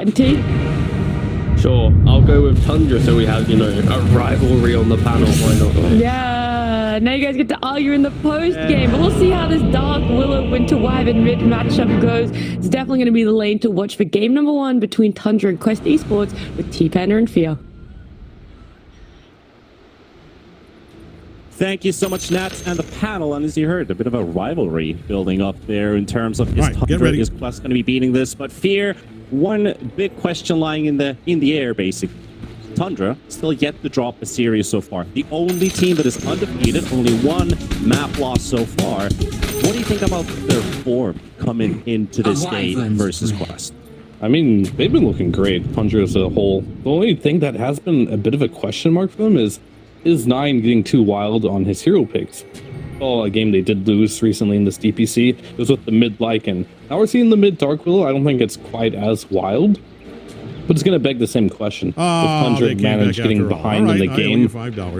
certainty? Sure, I'll go with Tundra so we have, you know, a rivalry on the panel. Why not? Yeah, now you guys get to argue in the post game, but we'll see how this Dark Willow Winter Wyvern mid matchup goes. It's definitely going to be the lane to watch for game number 1 between Tundra and Quest Esports with T-Panda and Fear. Thank you so much, Nats, and the panel. And as you heard, a bit of a rivalry building up there in terms of is Tundra, is Quest going to be beating this? But Fear, one big question lying in the air, basically. Tundra still yet to drop a series so far. The only team that is undefeated, only one map loss so far. What do you think about their form coming into this game versus Quest? I mean, they've been looking great, Tundra as a whole. The only thing that has been a bit of a question mark for them is Nine getting too wild on his hero picks. Oh, a game they did lose recently in this DPC. It was with the mid Lycan. Now we're seeing the mid Dark Willow. I don't think it's quite as wild, but it's going to beg the same question. If Tundra managed getting behind in the game,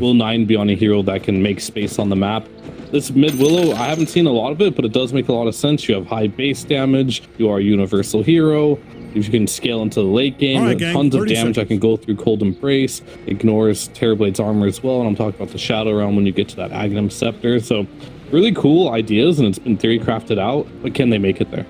will Nine be on a hero that can make space on the map? This mid Willow, I haven't seen a lot of it, but it does make a lot of sense. You have high base damage. You are a universal hero. If you can scale into the late game, tons of damage. I can go through Cold Embrace, ignores Terrorblade's armor as well, and I'm talking about the Shadow Realm when you get to that Aghanim Scepter. So really cool ideas, and it's been theory crafted out, but can they make it there?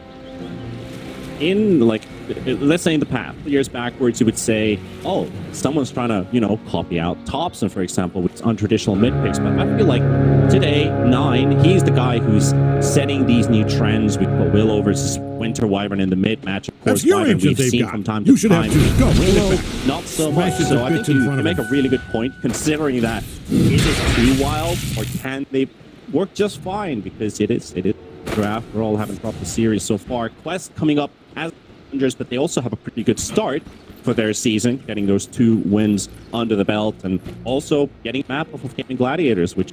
In, like, let's say in the past, years backwards, you would say, oh, someone's trying to, you know, copy out Thompson, for example, with untraditional mid picks. But I feel like today, Nine, he's the guy who's setting these new trends. We put Willow versus Winter Wyvern in the mid match. Of course, Wyvern we've seen from time to time. Willow, not so much. So I think you make a really good point, considering that is it too wild, or can they work just fine? Because it is draft. We're all having dropped the series so far. Quest coming up as Thunders, but they also have a pretty good start for their season, getting those 2 wins under the belt, and also getting map off of Gaming Gladiators, which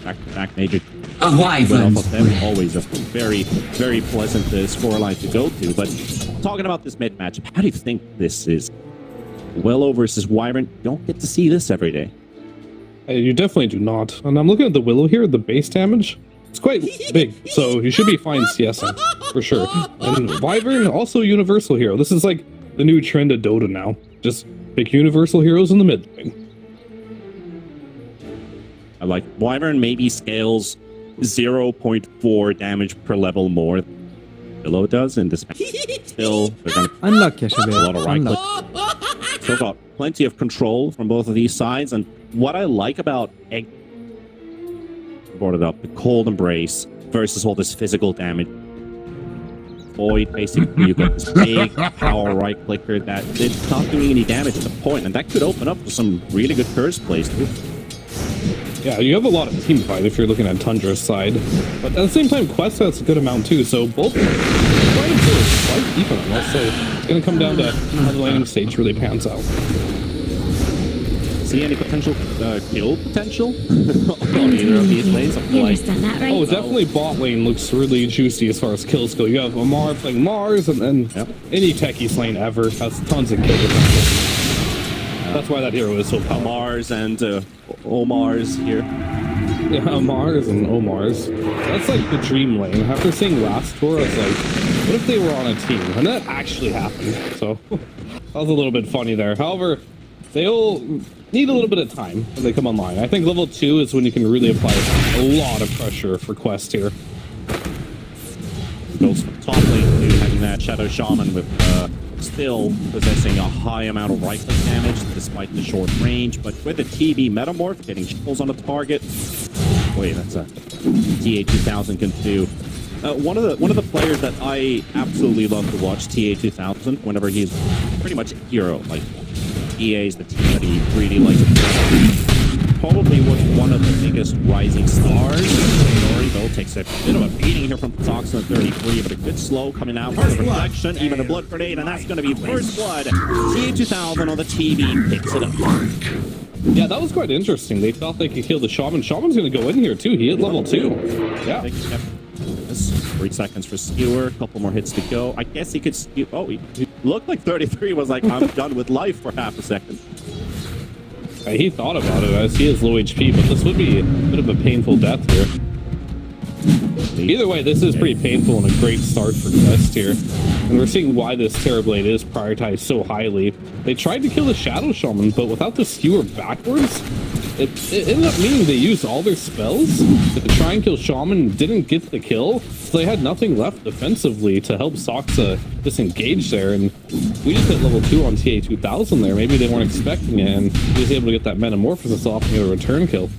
back-to-back major win off of them. Always a very, very pleasant scoreline to go to. But talking about this mid match, how do you think this is? Willow versus Wyvern, you don't get to see this every day. You definitely do not. And I'm looking at the Willow here, the base damage. It's quite big, so you should be fine CSing, for sure. And Wyvern, also universal hero. This is like the new trend of Dota now. Just pick universal heroes in the mid lane. I like Wyvern maybe scales 0.4 damage per level more than Willow does in this match. Still, they're going to unlucky, a lot of right click. Still got plenty of control from both of these sides, and what I like about Egg brought it up, the Cold Embrace versus all this physical damage. Void, basically, you got this big power right clicker that it's not doing any damage at the point, and that could open up for some really good curse plays too. Yeah, you have a lot of team fight if you're looking at Tundra's side, but at the same time, Quest has a good amount too, so both quite even, I'll say. It's going to come down to how the laning stage really pans out. See any potential kill potential on either of these lanes? Right? Oh, definitely bot lane looks really juicy as far as kills go. You have Amar playing Mars, and then any techies lane ever has tons of kill potential. That's why that hero is so powerful. Mars and Omar's here. Yeah, Mars and Omar's. That's like the dream lane. After seeing last tour, I was like, what if they were on a team? And that actually happened. So that was a little bit funny there. However, they'll need a little bit of time when they come online. I think level 2 is when you can really apply a lot of pressure for Quest here. Goes from top lane to having that Shadow Shaman with still possessing a high amount of right click damage despite the short range, but with the TB Metamorph getting shovels on the target. Wait, that's a TA2000 can do. One of the players that I absolutely love to watch, TA2000, whenever he's pretty much a hero. Like EA is the team that he really likes. Probably was one of the biggest rising stars. Story though takes a bit of a beating here from Toxin at 33, but a good slow coming out with the reflection, even a blood grenade, and that's going to be first blood. TA2000 on the TV picks it up. Yeah, that was quite interesting. They thought they could kill the Shaman. Shaman's going to go in here too. He hit level 2. Yeah. 3 seconds for Skewer, a couple more hits to go. I guess he could skew. Oh, he looked like 33 was like, I'm done with life for half a second. He thought about it as he is low HP, but this would be a bit of a painful death here. Either way, this is pretty painful and a great start for Quest here. And we're seeing why this Terrorblade is prioritized so highly. They tried to kill the Shadow Shaman, but without the skewer backwards, it ended up meaning they used all their spells to try and kill Shaman, didn't get the kill, so they had nothing left defensively to help Soxa disengage there. And we just hit level 2 on TA 2000 there. Maybe they weren't expecting it, and he was able to get that Metamorphosis off and get a return kill.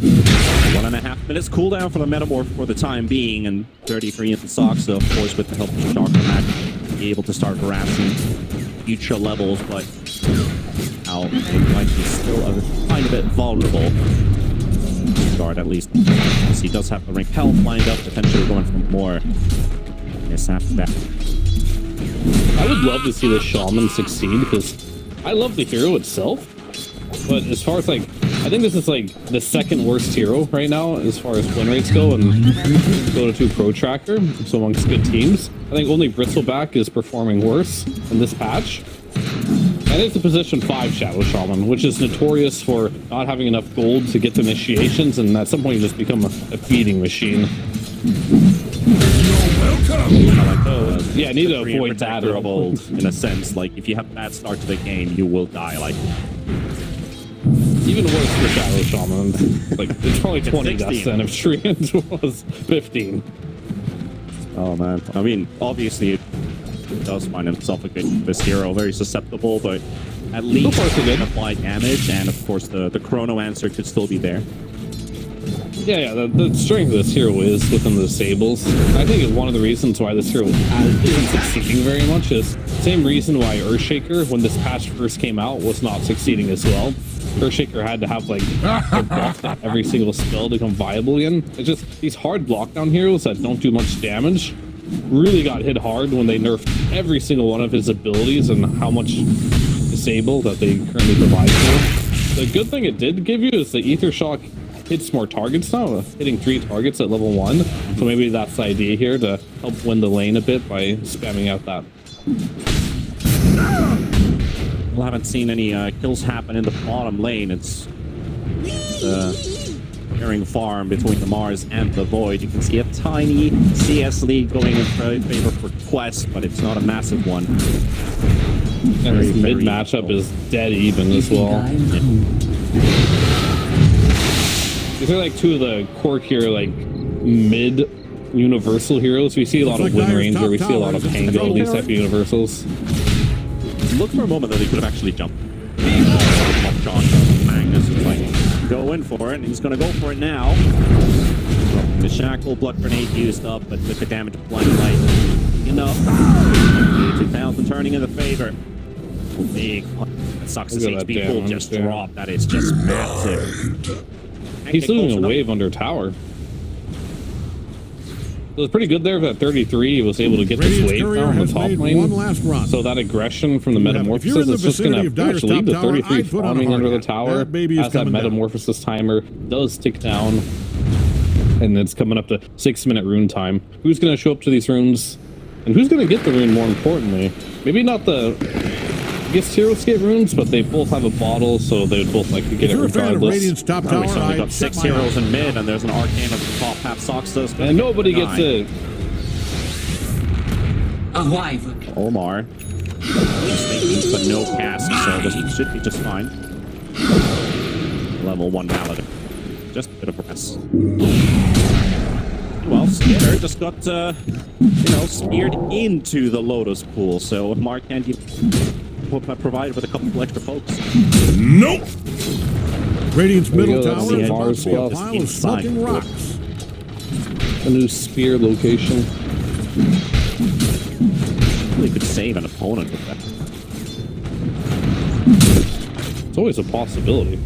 1.5 minutes cooldown for the Metamorph for the time being, and 33 into Soxa, of course, with the help of Shark Mac, be able to start harassing future levels, but now it might be still a tiny bit vulnerable. Guard at least, because he does have the rank health lined up, potentially going for more. Yes, after that. I would love to see the Shaman succeed because I love the hero itself, but as far as like, I think this is like the second worst hero right now as far as win rates go and Dota 2 Pro Tracker, so amongst good teams. I think only Bristleback is performing worse in this patch. And it's a position 5 Shadow Shaman, which is notorious for not having enough gold to get to initiations, and at some point you just become a feeding machine. Yeah, I need to avoid that. In a sense, like if you have a bad start to the game, you will die. Like even worse for Shadow Shaman. Like it's probably 20 deaths then if Treant was 15. Oh man, I mean, obviously it does find himself a good this hero, very susceptible, but at least he can apply damage, and of course the chrono answer could still be there. Yeah, the strength of this hero is within the disables. I think one of the reasons why this hero isn't succeeding very much is the same reason why Earthshaker, when this patch first came out, was not succeeding as well. Earthshaker had to have like block every single spell to become viable again. It's just these hard blockdown heroes that don't do much damage really got hit hard when they nerfed every single one of his abilities and how much disable that they currently provide for. The good thing it did give you is the Ether Shock hits more targets now, hitting 3 targets at level 1. So maybe that's the idea here, to help win the lane a bit by spamming out that. We haven't seen any kills happen in the bottom lane. It's pairing farm between the Mars and the Void. You can see a tiny CS lead going in favor for Quest, but it's not a massive one. And his mid matchup is dead even as well. These are like 2 of the quirkier, like mid universal heroes. We see a lot of Wind Ranger, we see a lot of Pango, these type of universals. Look for a moment that he could have actually jumped. John Magnus is like going for it, and he's going to go for it now. The Shackle, Blood Grenade used up, but with the damage of Blind Light, enough. 2000 turning in the favor. Big. That sucks. His HP will just drop. That is just massive. He's losing a wave under tower. It was pretty good there at 33. He was able to get this wave now on the top lane. So that aggression from the Metamorphosis is just going to pretty much lead to 33 farming under the tower as that Metamorphosis timer does tick down. And it's coming up to 6-minute rune time. Who's going to show up to these runes? And who's going to get the rune more importantly? Maybe not the biggest hero escape runes, but they both have a bottle, so they would both like to get it regardless. Top tower, we only got 6 heroes in mid, and there's an arcane at the top half. Soxa, and nobody gets it. Omar. But no cast, so this should be just fine. Level 1 Paladin. Just a bit of press. Well, Skitter just got, speared into the Lotus pool, so Mark can't even provided with a couple of extra pokes. Nope. Radiant's middle tower is about to be a pile of smoking rocks. A new spear location. Really could save an opponent with that. It's always a possibility.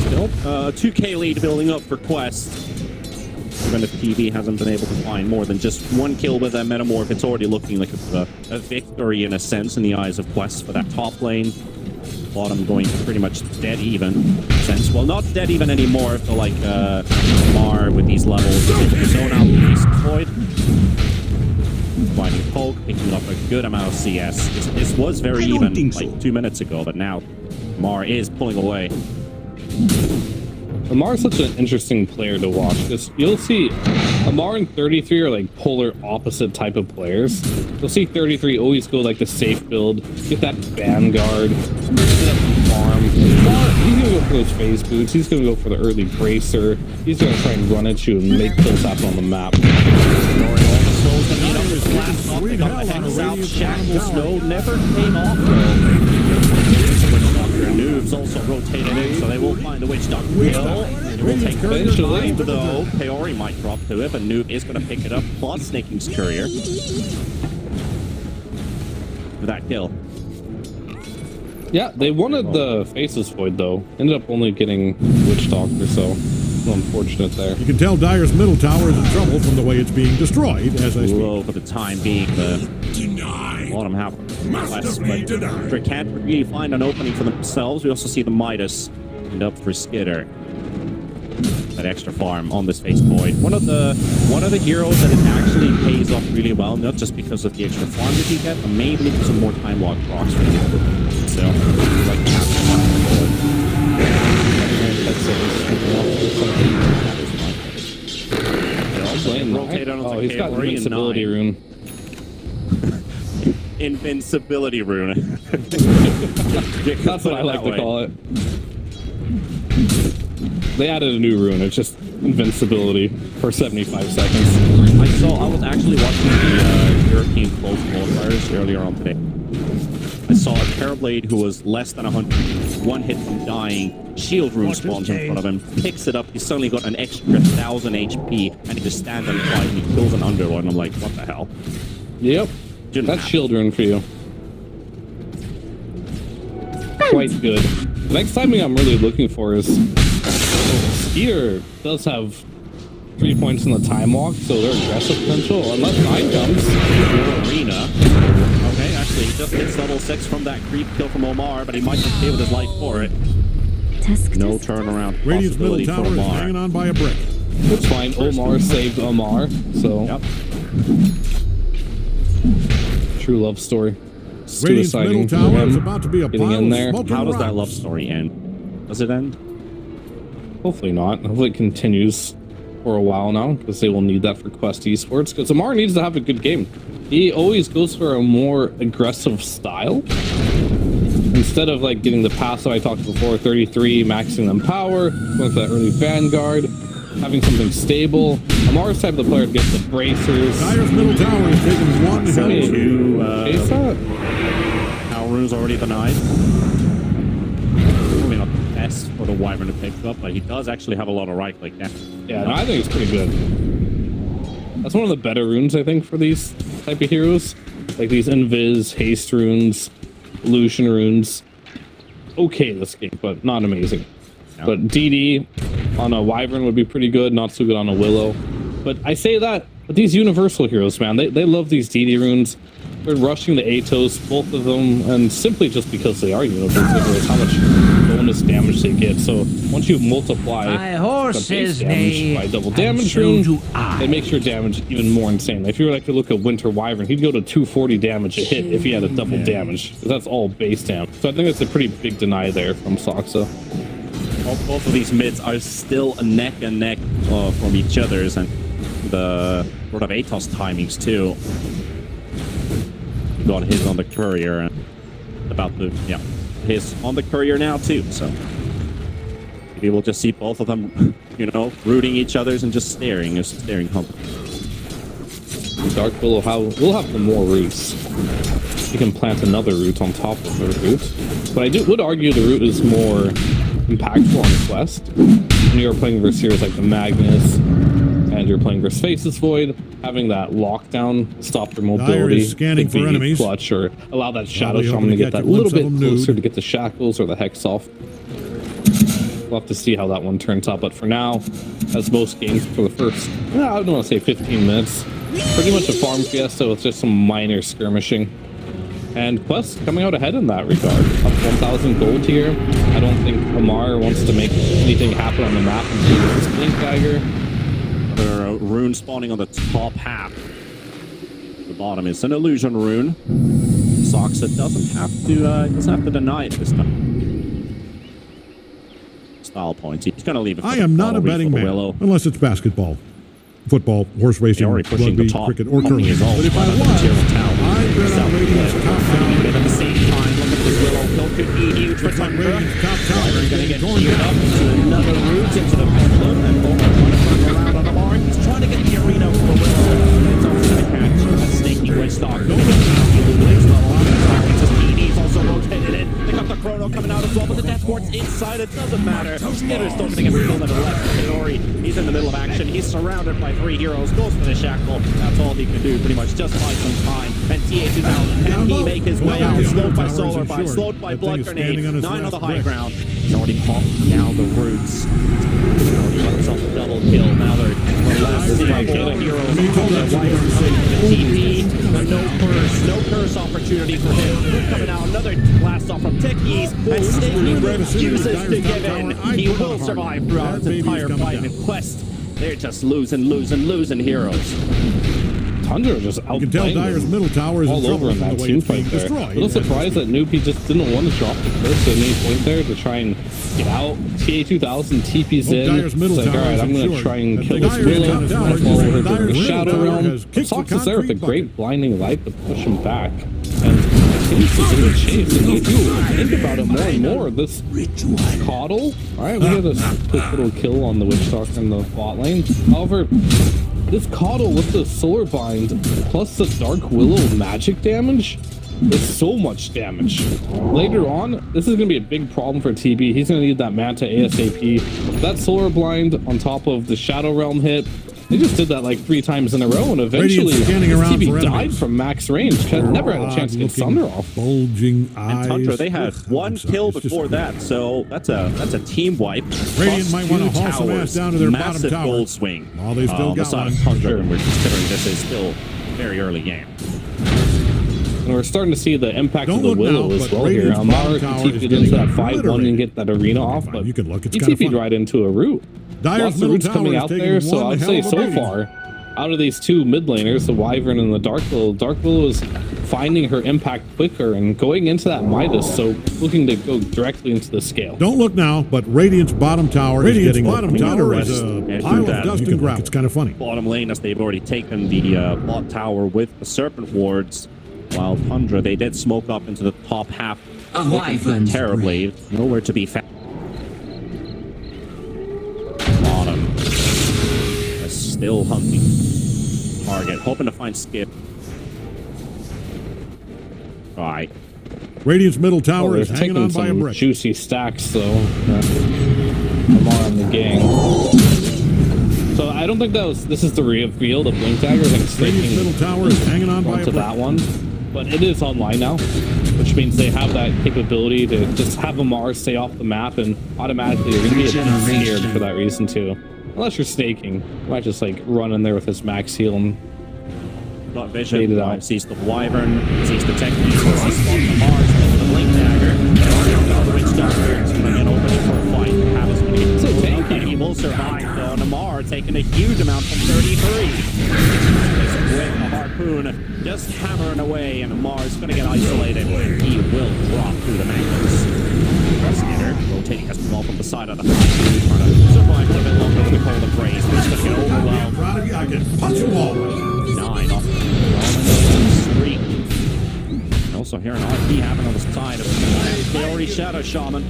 Still, 2k lead building up for Quest. Even if PB hasn't been able to find more than just 1 kill with that Metamorph, it's already looking like a victory in a sense in the eyes of Quest for that top lane. Bottom going pretty much dead even sense. Well, not dead even anymore if they're like Mar with these levels. Zone out is deployed. Finding poke, picking up a good amount of CS. This was very even like 2 minutes ago, but now Mar is pulling away. Mar is such an interesting player to watch because you'll see Amar and 33 are like polar opposite type of players. You'll see 33 always go like the safe build, get that Vanguard, get up some farm. He's gonna go for those phase boots, he's gonna go for the early bracer, he's gonna try and run at you and make kills happen on the map. Sweet hell on a South Shackle Snow never came off Noobs also rotated in, so they will find the Witch Doctor kill. It will take eventually, though. Peori might drop to it, but Noob is going to pick it up, plus Snaking's Courier. For that kill. Yeah, they wanted the Faceless Void, though. Ended up only getting Witch Doctor, so unfortunate there. You can tell Dire's middle tower is in trouble from the way it's being destroyed as I speak. Low for the time being. The bottom half less, but they can't really find an opening for themselves. We also see the Midas end up for Skitter. That extra farm on this face void. One of the heroes that it actually pays off really well, not just because of the extra farm that you get, but maybe because of more time lock procs for you. So like oh, he's got invincibility rune. Invincibility rune. That's what I like to call it. They added a new rune. It's just invincibility for 75 seconds. I was actually watching the European close qualifiers earlier on today. I saw a Terrorblade who was less than 100, one hit from dying. Shield rune spawns in front of him, picks it up. He's suddenly got an extra 1,000 HP, and he just stands and fight, and he kills an under one. I'm like, what the hell? Yep, that's shield rune for you. Quite good. The next timing I'm really looking for is Skier does have 3 points in the time walk, so their aggressive potential, unless 9 comes. Arena. Okay, actually, he just hits level 6 from that creep kill from Omar, but he might just pay with his life for it. No turnaround Radiant's middle possibility for tower is Omar. hanging on by a brick. It's fine. Omar saved Omar, so Yep. true love story. Radiant's middle Suiciding for tower is him, about to be a getting pile in of there. smoking How does that rocks. love story end? Does it end? Hopefully not. Hopefully it continues for a while now, because they will need that for Quest Esports, because Amar needs to have a good game. He always goes for a more aggressive style. Instead of like getting the passive I talked before, 33, maxing them power, going for that early Vanguard, having something stable. Amar's type of the player to get the bracers. Dire's middle tower is taking one hell of a Chase that? Power rune's already denied. Probably not the best for the Wyvern to pick up, but he does actually have a lot of right click damage. Yeah, no, I think it's pretty good. That's one of the better runes, I think, for these type of heroes. Like these Invis, Haste runes, Illusion runes. Okay this game, but not amazing. Yeah. But DD on a Wyvern would be pretty good, not so good on a Willow. But I say that, but these universal heroes, man, they love these DD runes. They're rushing the Atos, both of them, and simply just because they are universal heroes, how much bonus damage they get. So once you multiply the base damage by double damage rune, it makes your damage even more insane. If you were like to look at Winter Wyvern, he'd go to 240 damage a hit if he had a double damage. That's all base damage. So I think that's a pretty big deny there from Soxa. Both of these mids are still neck and neck from each other's, and the sort of Atos timings too. Got his on the courier and about to, yeah, his on the courier now too. So maybe we'll just see both of them, you know, rooting each other's and just staring hump. Dark will have the more roots. You can plant another root on top of the root, but I would argue the root is more impactful on Quest. When you're playing versus heroes like the Magnus, and you're playing versus Faceless Void, having that lockdown stop their mobility, scanning for enemies, clutch, or allow that Shadow Shaman to get that little bit closer to get the shackles or the Hex off. We'll have to see how that one turns out, but for now, as most games for the first, I don't want to say 15 minutes, pretty much a farm fiesta with just some minor skirmishing. And Quest coming out ahead in that regard. Up 1,000 gold here. I don't think Amar wants to make anything happen on the map until this Blink Dagger. Another rune spawning on the top half. The bottom is an illusion rune. Soxa doesn't have to deny it this time. Style points. He's gonna leave it. I am not a betting man, unless it's basketball. football, horse racing, They're already pushing rugby, the top. cricket, or Only curling. his own But if I one was, of the tier one tower. I'd bet on Radiant's top tower. But at the same time, look at this little kill could be huge for Looks like Thundra. Radiant's top tower They're is going to getting get torn queued up down. into another route into the bedlam, and Bowman trying to turn around on the mark. He's trying to get the arena for Willow. It's almost going to catch a snaky wedge stock. He's also rotated in. They got the chrono coming out as well, but the death ward's inside. It doesn't matter. Skitter's still going to get the kill that are left. Kaori, he's in the middle of action. He's surrounded by 3 heroes. Goes for the shackle. That's all he can do, pretty much. Just buy some time. And TA2000, can he make his way out? Slowed by Solar By, slowed by Blood Grenade. 9 on the high ground. He's already popped down the roots. He's already got himself a double kill. Now they're blasting all heroes. The TP, no curse opportunity for him. Coming out, another blast off from Techies, and Snaky refuses to give in. He will survive throughout his entire fight and quest. They're just losing heroes. Tundra just You can tell outplaying Dyer's them middle tower is in all trouble over in from that the way team it's being fight there. A destroyed. little surprised that Noopy just didn't want to drop the curse at any point there to try and get out. TA2000 TP's in. Dyer's middle It's like, tower all right, is I'm going to insured. try and And kill Dyer's this Willow. top tower is Follow her Dyer's through the middle Shadow tower Realm. has kicked Sox the is there with a concrete great bucket. blinding light to push him back. And continues to get a chase. And if you think about it more and more, this Coddle, all right, we got a quick little kill on the Witch Doctor in the bot lane. However, this Coddle with the Solar Bind plus the Dark Willow magic damage is so much damage. Later on, this is going to be a big problem for TB. He's going to need that Manta ASAP. That Solar Blind on top of the Shadow Realm hit. They just did that like 3 times in a row, and eventually Radiant's scanning around TB for died enemies. from max range. Never had a chance to get Odd-looking, Thunder off. Bulging And eyes. Tundra, they had Ugh, one I'm sorry, kill it's just before weird. that, so that's a team wipe. Radiant Plus might want to 2 haul some ass towers, down to their massive bottom tower. gold swing. Oh, they still on the got side one. of Tundra, Sure. and we're considering this is still very early game. And we're starting to see the impact Don't of the look Willow now, as but well here. Radiant's bottom Amar tower TP'd is into getting that 5-1 obliterated. and get that arena off, but You can look, it's he kinda TP'd funny. right into a root. Dyer's Lots of middle roots tower coming is out taking there, so one I'd hell say of a so beating. far, out of these 2 mid laners, the Wyvern and the Dark Willow is finding her impact quicker and going into that Midas, so looking to go directly into the scale. Don't look now, but Radiant's bottom tower is getting bottom tower is a a pile that. of dust You and can gravel. It's kind of funny. Bottom lane, as they've already taken the bot tower with the Serpent Wards, while Tundra, they did smoke up into the top half. Wyvern's Terribly, nowhere to be found. Bottom. Is still hunting target, hoping to find Skip. Alright. Radiant's middle Oh, tower they're is hanging taking on by a some brick. juicy stacks, though. Amar and the gang. So I don't think this is the reveal, the Blink Dagger. I think it's Radiant's middle taking tower is hanging on by a onto brick. that one. But it is online now, which means they have that capability to just have Amar stay off the map and automatically you're going to be a bit scared for that reason too. Unless you're staking. You might just like run in there with his max heal and Got Fade vision. it out. Sees the Wyvern, sees the Technique, sees the Mars, sees the Blink Dagger. The Witch Doctor is going to get opening for a fight. Have is going to get So so tanky. He will survive though. Namar taking a huge amount from 33. With a harpoon, just hammering away, and Mars going to get isolated. He will drop through the magnets. Skater rotating as well from the side of the house. Trying to survive a little bit longer with the cold embrace. But he's going to get overwhelmed. Proud of you. I can punch them all. 9 off the streak. Also here an RP happening on the side of the already Shadow Shaman.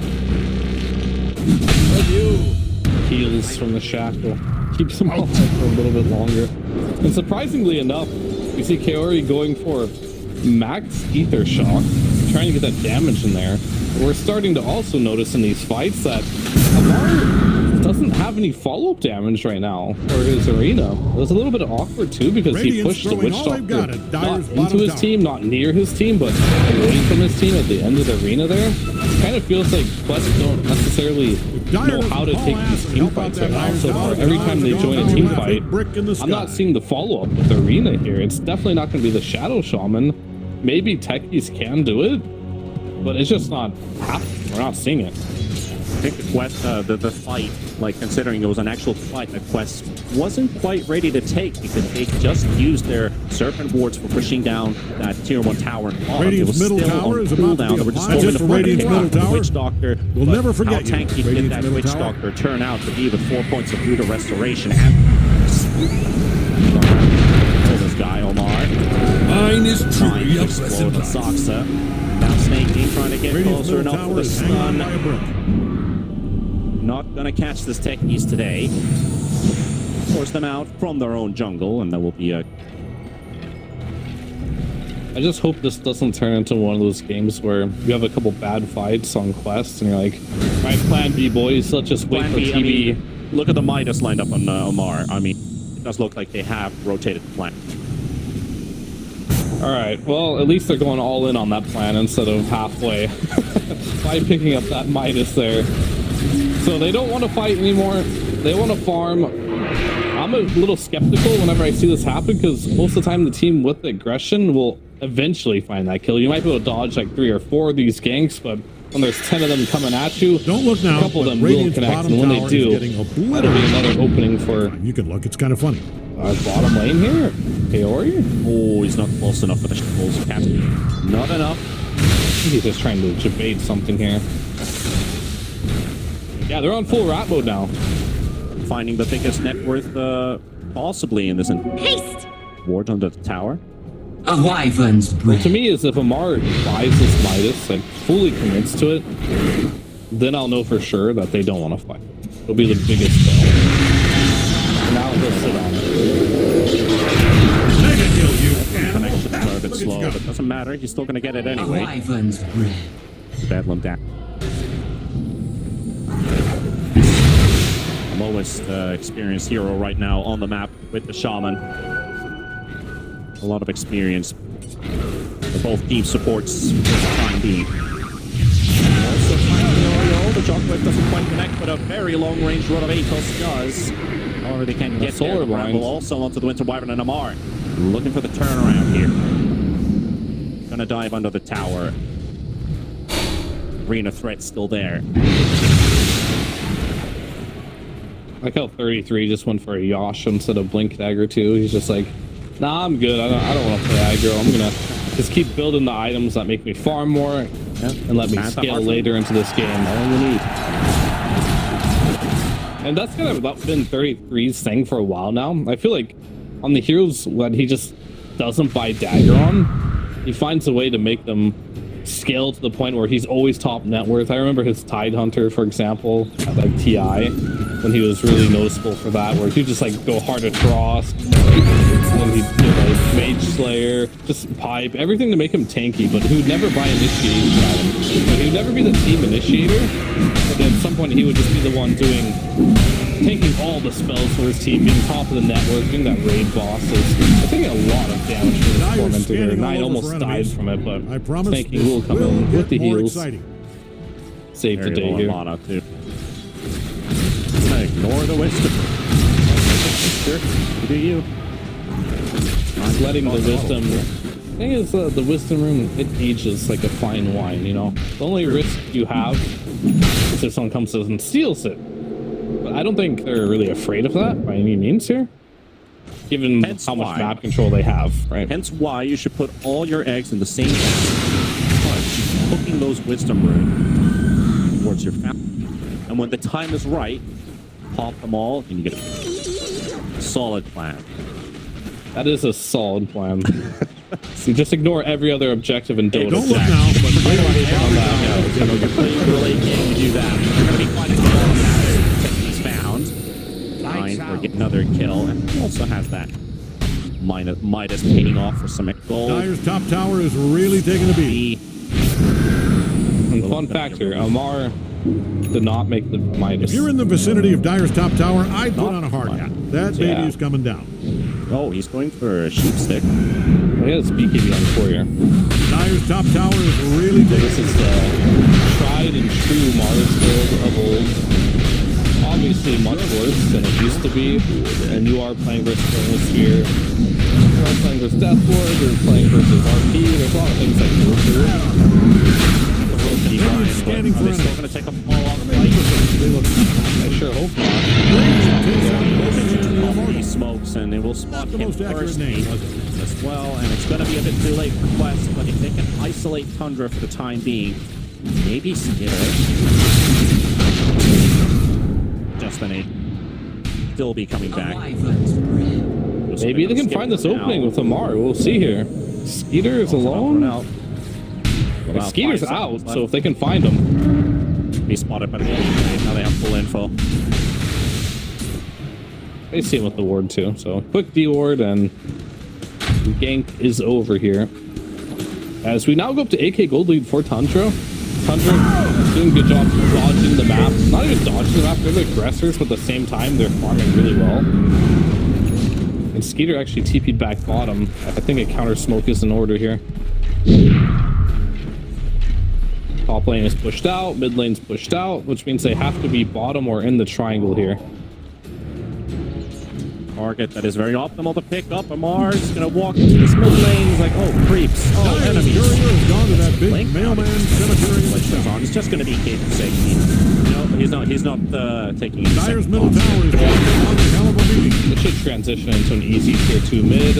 heals from the shackle. Keeps him alive for a little bit longer. And surprisingly enough, we see Kaori going for max Ether Shock, trying to get that damage in there. But we're starting to also notice in these fights that Amar doesn't have any follow-up damage right now for his arena. It was a little bit awkward too because he Radiant's pushed the throwing Witch all they've got Doctor at not Dyer's into bottom his tower. team, not near his team, but away from his team at the end of the arena there. It kind of feels like Quest don't necessarily know how to take these team fights right now. So far, every time they join a team fight, I'm not seeing the follow-up with the arena here. It's definitely not going to be the Shadow Shaman. Maybe techies can do it, but it's just not happening. We're not seeing it. I think the quest, the fight, like considering it was an actual fight, the quest wasn't quite ready to take because they just used their Serpent Wards for pushing down that tier 1 tower and bottom. It was Radiant's middle still tower on is about to cooldown. be They were just applied. going That's to for fight Radiant's the middle tower. Witch Doctor. We'll but never forget how you, tanky did Radiant's that middle Witch tower. Doctor turn out to be with 4 points of Buddha Restoration and works. Kill this guy, Omar. Mine is Trying truly to a explode the blessing. Soxa. Now snaking, trying to get Radiant's closer middle enough for tower the is hanging by a stun. brick. Not gonna catch this techies today. Force them out from their own jungle, and that will be a... I just hope this doesn't turn into one of those games where you have a couple bad fights on quests and you're like, all right, plan B, boys, let's just wait Plan for B, TV. I mean, look at the Midas lined up on Omar. I mean, it does look like they have rotated the plan. All right, well, at least they're going all in on that plan instead of halfway by picking up that Midas there. So they don't want to fight anymore. They want to farm. I'm a little skeptical whenever I see this happen because most of the time the team with the aggression will eventually find that kill. You might be able to dodge like 3 or 4 of these ganks, but when there's 10 of them coming at you, Don't look now, a couple of but them will Radiant's connect, bottom and when they tower do, is getting that'll be obliterated. another opening for You can look, it's kind of funny. bottom lane here. Kaori? Oh, he's not close enough for the shovels. Not enough. I think he's just trying to debate something here. Yeah, they're on full rat mode now. Finding the biggest net worth possibly in this Haste! ward under the tower. A wyvern's breath. To me, is if Amar buys this Midas and fully commits to it, then I'll know for sure that they don't want to fight. It'll be the biggest fail. Now he'll sit on it. Mega kill, you Connections are a bit Look at you slow, go. but doesn't matter. He's still going to get it A anyway. wyvern's breath. Bedlam down. Lowest experienced hero right now on the map with the shaman. A lot of experience for both team supports for the time being. Also finding Oriole. The Jockwave doesn't quite connect, but a very long range run of Atos does. However, they can't get there. solar The blind. Bramble also onto the Winter Wyvern and Amar. Looking for the turnaround here. Gonna dive under the tower. Arena threat still there. I like how 33 just went for a Yosh instead of Blink Dagger too. He's just like, nah, I'm good. I don't want to play aggro. I'm gonna just keep building the items that make me farm more and let me That's the scale hard later into this game. All you need. And that's kind of been 33's thing for a while now. I feel like on the heroes when he just doesn't buy dagger on, he finds a way to make them scale to the point where he's always top net worth. I remember his Tide Hunter, for example, at like TI, when he was really noticeable for that, where he'd just like go hard at Frost, and he'd do like Mage Slayer, just pipe, everything to make him tanky, but he would never buy initiation at him. He would never be the team initiator, but then at some point he would just be the one taking all the spells for his team, being top of the network, doing that raid bosses. I think a lot of damage for this Now you're tormentor here. scanning all Nine over almost for died enemies. from it, but I promise Tanking this will come in get with the more heals. exciting. Save the Very day low here. on mana too. Ignore the wisdom. Sure, you do you. Just letting the wisdom. Thing is, the wisdom room, it ages like a fine wine. You know, the only risk you have is if someone comes and steals it. But I don't think they're really afraid of that by any means here, given Hence how much why. map control they have. Right? Hence why you should put all your eggs in the same basket. Hooking those wisdom runes towards your family. And when the time is right, pop them all and you get a solid plan. That is a solid plan. So just ignore every other objective in Dota. Don't look now, but right on You're playing the late game, you do that. You're going to be fighting the ball now. He's found. Nine or get another kill. And he also has that Midas paying off for some gold. Dyer's top tower is really taking a beat. And fun fact here, Amar did not make the Midas. If you're in the vicinity of Dyer's top tower, I'd put on a hard hat. That baby Yeah. is coming down. Oh, he's going for a sheep stick. He has BKB on the courier. Dyer's top tower is really taking This is the tried and true Mars build of old. Obviously much worse than it used to be. And you are playing versus Chronosphere. You are playing versus Death Lord, you're playing versus RP. There's a lot of things that go through. standing for Are they still enemy. going to take a fall off fight? I sure hope not. He smokes and it will spot the him most accurate first name, was it? as well. And it's going to be a bit too late for Quest, but if they can isolate Tundra for the time being, maybe skip it. Just an 8. still be coming A back. wyvern's breath. Maybe they can find this opening with Amar. We'll see here. Skeeter is alone. Like, Skeeter's out, so if they can find him. Be spotted by the enemy. Now they have full info. They see him with the ward too. So quick D-ward and gank is over here. As we now go up to AK gold lead for Tundra. Tundra doing a good job dodging the map. Not even dodging the map, they're the aggressors, but at the same time they're farming really well. And Skeeter actually TP'd back bottom. I think a counter smoke is in order here. Top lane is pushed out, mid lane's pushed out, which means they have to be bottom or in the triangle here. Target that is very optimal to pick up. Amar's gonna walk into this mid lane. He's like, oh, creeps. Oh, Dyer's enemies. courier has gone to that big Blink. mailman cemetery. It's just gonna be Kate for safety. No, he's not taking it. Dyer's middle tower is one hell of a meeting. It should transition into an easy tier 2 mid.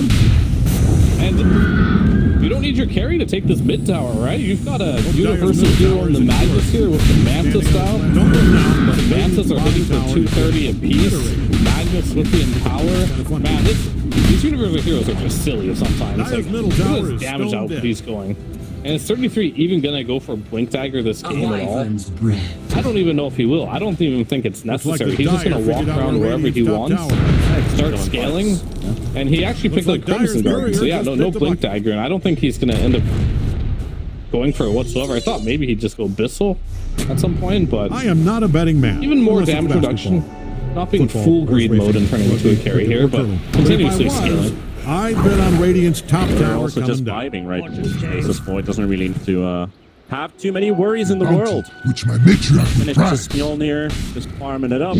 And you don't need your carry to take this mid tower, right? You've got a universal duo in the Magus here with the Manta style. Don't look now, but The Mantas are hitting for 230 apiece. Magnus with the Empower. Man, these universal heroes are just silly sometimes. Dyer's Like, middle look tower at this is damage stone output dead. he's going. And is 33 even gonna go for Blink Dagger this A game at all? wyvern's breath. I don't even know if he will. I don't even think it's Looks like necessary. the He's just Dyer gonna walk figured out around where wherever he Radiant's top wants, tower. start scaling, and he actually picked Looks up like Crimson Dyer's Guard. So courier yeah, just no picked a Blink bucket. Dagger, and I don't think he's gonna end up going for it whatsoever. I thought maybe he'd just go Abyssal at some point, but I am not a betting man. even more unless it's damage reduction. basketball. Not being Football, full greed horse mode and turning into a carry here, but continuously if I was, scaling. I'd bet on Radiant's top They're tower also coming just down. vibing, right? This Void doesn't really need to have too many worries in the world. Which my matriarch Finish would pride. this Mjolnir, just farming it up.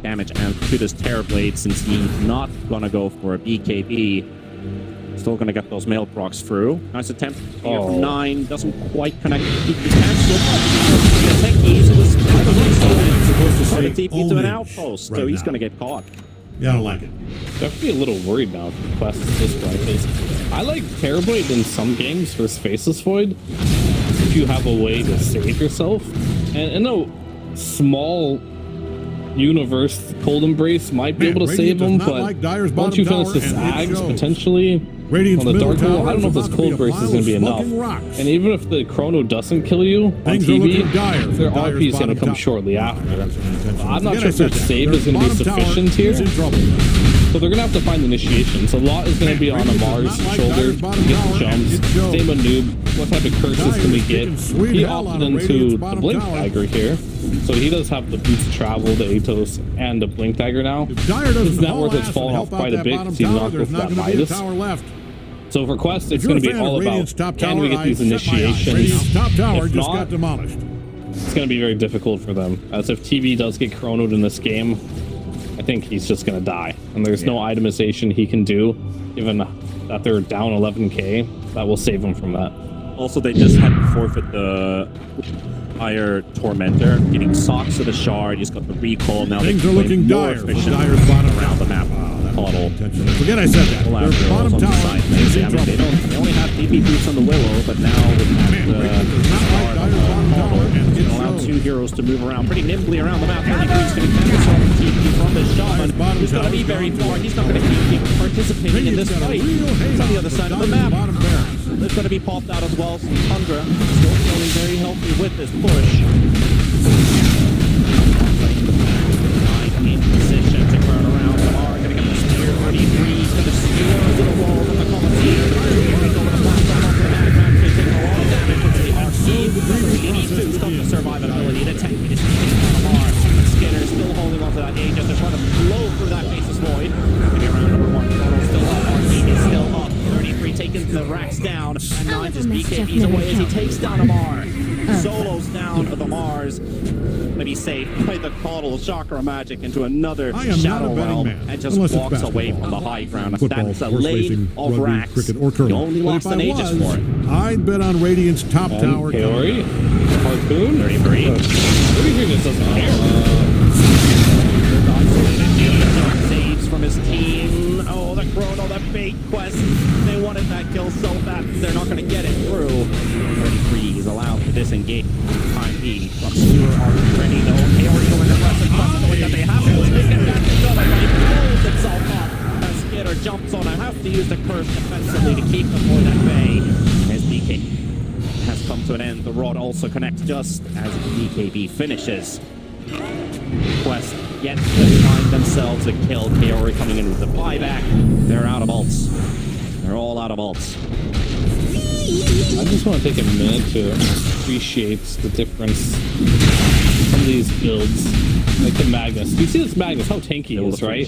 Damage and to this Terrorblade since he's not gonna go for a BKB. Still gonna get those mail procs through. Nice attempt here from 9. Doesn't quite connect. He can still the techies. It was supposed to sort of TP to an outpost, so he's gonna get caught. Yeah, I don't like it. Definitely a little worried now for Quest at this point, because I like Terrorblade in some games versus Faceless Void if you have a way to save yourself. And in a small universe, Cold Embrace might be Man, able to Radiant save him, does not but like Dyer's once you bottom finish this tower, and it Ags, shows. potentially Radiant's on the middle Dark Hole, tower I don't know if is this about to Cold be a Brace is pile going to be of enough. smoking rocks. And even if the Chrono doesn't kill you on Things are TV, looking dire for their Dyer's RP is going bottom to come tower. shortly after. I'm not Again, sure I if their said that. save is going to be bottom tower sufficient here. is in trouble. So they're gonna have to find initiations. A lot is gonna be on Radiant does Amar's not like shoulder Dyer's to bottom get tower, the jumps. and it shows. Same with Noob. What type of curses Dyer's can we kicking get? sweet He hell out opted of into Radiant's the bottom Blink tower. Dagger here. So he does have the boots travel, the Atos, and the Blink Dagger now. If Dyer His doesn't net haul worth has ass and fallen help off out quite a that bit bottom because he's tower, not there's with not that going to be a Midas. tower left. So for Quest, it's If you're going to a be fan all of about Radiant's top can tower, we get I these set my eyes. initiations? Radiant's top tower If just not, got demolished. it's going to be very difficult for them. As if TV does get chronoed in this game, I think he's just going to die. And there's no itemization he can do, given that they're down 11k, that will save him from that. Also, they just had to forfeit the higher Tormentor, getting socks to the shard. He's got the recall now. Things they are can play looking more dire for efficient Dyer's bottom around the map. Puddle. Forget I said that. Pull out Their the bottom on the tower side. is They, in trouble. they only have DP boots on the Willow, but now with Man, that Radiant does not like Dyer's bottom tower, and it's it going to allow shows. 2 heroes to move around pretty nimbly around the map. 33 is going to cancel some TP from the Shaman, bottom who's going to be tower's very gone far. too. He's not going to keep participating in this Radiant's got a fight. real It's on the hang-up other for side of the Dyer's map. bottom barracks. It's going to be popped out as well. Thundra still feeling very healthy with this push. In position to turn around. Lamar going to get the spear. 33 is going to steer over the walls of the Coliseum. He's over the platform off the Madman. He's taking a lot of damage into the RC. He needs to stop the survivability. The tank is taking on Lamar. Skinner still holding onto that Aegis. They're trying to blow through that Faceless Void. Maybe around number 1. Total still up. RC is still up. 33 taking the racks down. And 9 just BKBs away as he takes down Amar. Solos down the Mars. But he's saved by the Caudal Chakra Magic into another I am not Shadow a betting Realm man, and just unless it's walks away basketball. from the high ground. Football, That's a horse lane racing, of rugby, racks. cricket, or curling. He only But lost if an I Aegis was, for it. I'd bet on Radiant's top And tower. Kaori, Harpoon, 33. 33 just doesn't care. Saves from his team. Oh, the Chrono, that bait quest. They wanted that kill so bad. They're not going to get it through. 33 is allowed to disengage. Time B. Obscure are ready though. Kaori going aggressive. Quest the way that they have to. They get to use the curse defensively to keep the board at bay. As DK has come to an end, the rod also connects just as DKB finishes. Quest yet to find themselves a kill. Kaori coming in with the buyback. They're out of ults. They're all out of ults. I just want to take a minute to appreciate the difference from these builds. Like the Magnus. You see this Magnus, how tanky he is, right?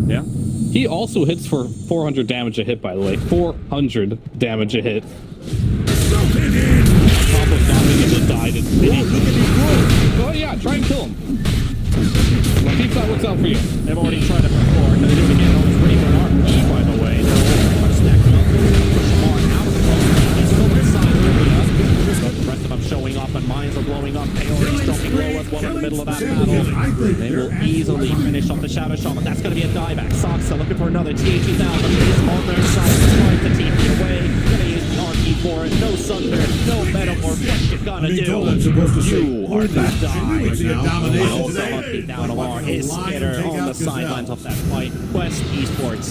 Yeah. He also hits for 400 damage a hit, by the way. 400 damage a hit. On top of not being able to die to oh yeah, try and kill him. Well, see if that works out for you. They've already tried it before. They do it again. Almost ready for an RPG, by the way. They're stacking up. Push him on out of the boat. He's still inside Libya. But the rest of them showing up and mines are blowing up. Kaori's dropping low as well in the middle of that battle. They will easily finish off the Shadow Shot, but that's going to be a dieback. Soxa looking for another THE now, but he's on their side. Trying to TP away. Going to use the RP for it. No Thunder, no Metamorph. What you gonna do? You are the die. Also hunting down Alar is Skitter on the sidelines of that fight. Quest Esports.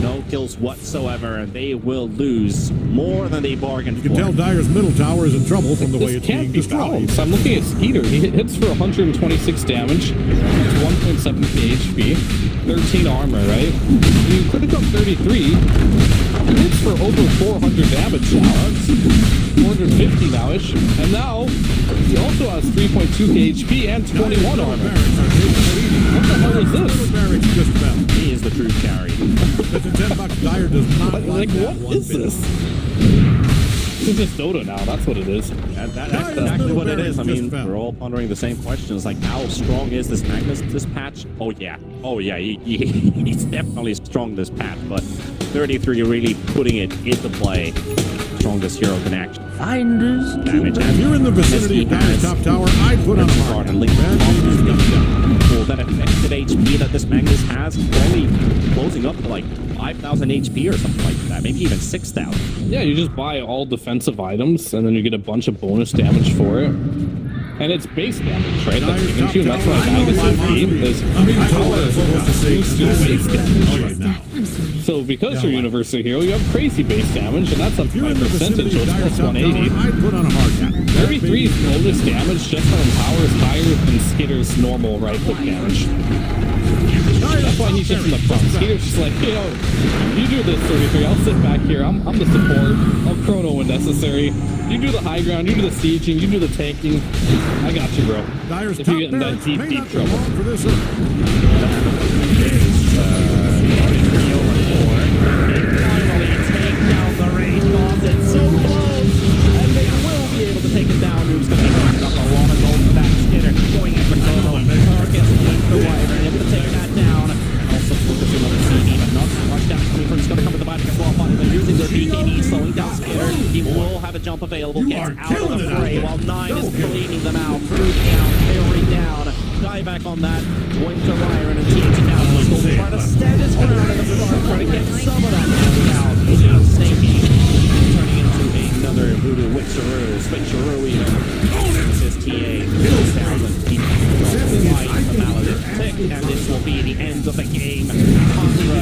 No kills whatsoever, and they will lose more than they bargained for. You can tell Dire's middle tower is in trouble from the way it's being destroyed. I'm looking at Skeeter. He hits for 126 damage, 1.7 HP, 13 armor, right? And you click on 33. He hits for over 400 damage now. That's 450 now-ish. And now, he also has 3.2k HP and 21 armor. What the hell is this? He is the true carry. Dire does not Like what is this? It's just Dota now. That's what it is. That's exactly what it is. I mean, we're all pondering the same questions. Like, how strong is this Magnus this patch? Oh yeah. He's definitely strong this patch. But 33 really putting it into play. Strongest hero can actually Finders. damage. If you're in the vicinity of Dire's top tower, I'd put on a mark. And link that affected HP that this Magnus has, only closing up to like 5,000 HP or something like that, maybe even 6,000. Yeah, you just buy all defensive items, and then you get a bunch of bonus damage for it. And it's base damage, right? That's given to you, and that's why Magnus is game is power is boost to base damage. So because you're Universal Hero, you have crazy base damage, and that's up by percentage, so it's plus 180. I'd put on a hard cap. 33's bonus damage just on power is higher than Skitter's normal right-click damage. That's why he's just in the front. Skitter's just like, you know, you do this, 33, I'll sit back here, I'm the support, I'll chrono when necessary. You do the high ground, you do the sieging, you do the tanking. I got you, bro. Dire's If you get in that deep trouble. It's so close, and they will be able to take it down. Who's going to be picking up a lot of gold for that Skinner, going after Chrono. Targets the Wyvern, able to take that down. Also focusing on the CD, but not that much damage coming from. It's going to come with the body as well. They're using their BKB, slowing down Skinner. He will have a jump available, gets out of the fray while 9 is bleeding them out. Fruit down, Fury down. Die back on that. Going to Wyvern and TNT down. Trying to stand his ground in the front, trying to get some of that damage out. Snaky turning into another voodoo switcheroo even. This is TA 2000. Keep wide the mallet tick, and this will be the end of the game. Thundra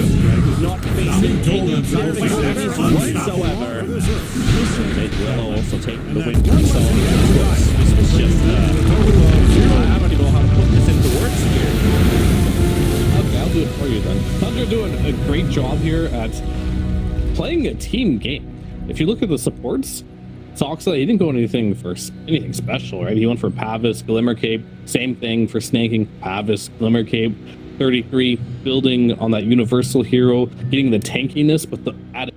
not facing any difficulties whatsoever. It will also take the win. So this was just I don't even know how to put this into words here. Okay, I'll do it for you then. Thundra doing a great job here at playing a team game. If you look at the supports, Soxa, he didn't go anything special, right? He went for Pavis, Glimmer Cape, same thing for snaking, Pavis, Glimmer Cape. 33 building on that Universal Hero, getting the tankiness, but the added